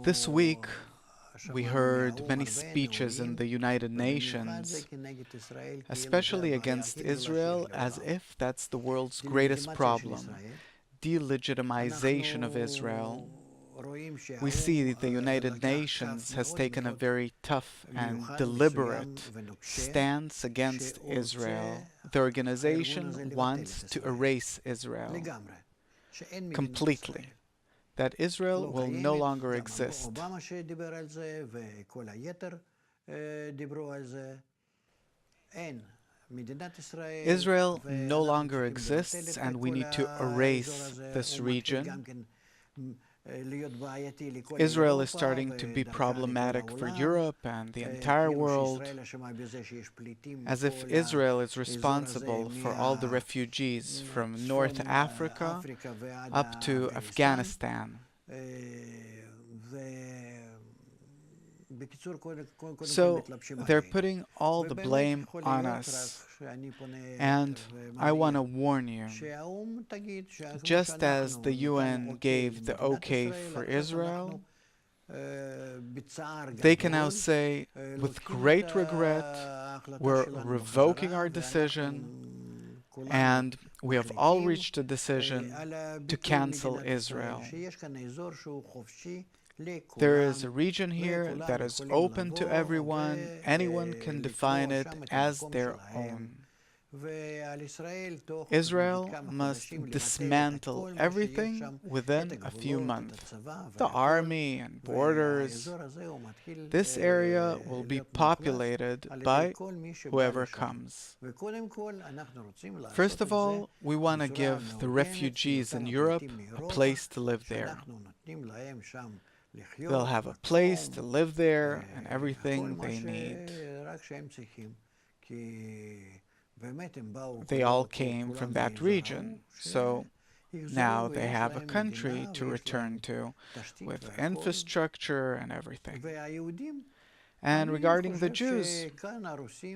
This week, we heard many speeches in the United Nations, especially against Israel, as if that's the world's greatest problem, delegitimization of Israel. We see the United Nations has taken a very tough and deliberate stance against Israel. The organization wants to erase Israel completely, that Israel will no longer exist. Israel no longer exists, and we need to erase this region. Israel is starting to be problematic for Europe and the entire world, as if Israel is responsible for all the refugees from North Africa up to Afghanistan. So they're putting all the blame on us. And I want to warn you, just as the UN gave the okay for Israel, they can now say, with great regret, we're revoking our decision, and we have all reached a decision to cancel Israel. There is a region here that is open to everyone. Anyone can define it as their own. Israel must dismantle everything within a few months. The army and borders. This area will be populated by whoever comes. First of all, we want to give the refugees in Europe a place to live there. They'll have a place to live there and everything they need. They all came from that region, so now they have a country to return to with infrastructure and everything. And regarding the Jews,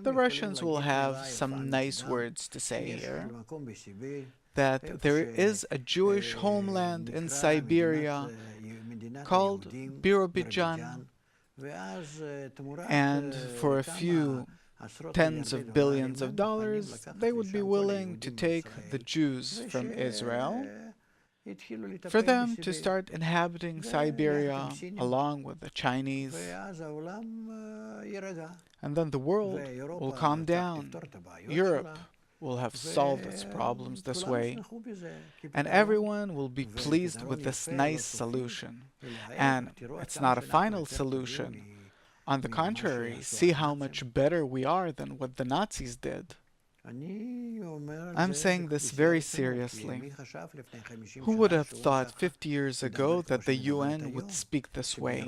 the Russians will have some nice words to say here, that there is a Jewish homeland in Siberia called Birobidzhan, and for a few tens of billions of dollars, they would be willing to take the Jews from Israel for them to start inhabiting Siberia along with the Chinese. And then the world will calm down. Europe will have solved its problems this way, and everyone will be pleased with this nice solution. And it's not a final solution. On the contrary, see how much better we are than what the Nazis did. I'm saying this very seriously. Who would have thought 50 years ago that the UN would speak this way,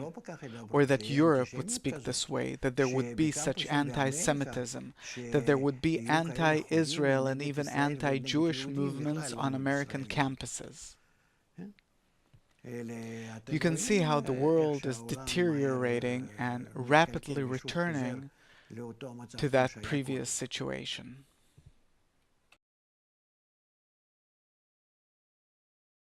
or that Europe would speak this way, that there would be such anti-Semitism, that there would be anti-Israel and even anti-Jewish movements on American campuses? You can see how the world is deteriorating and rapidly returning to that previous situation.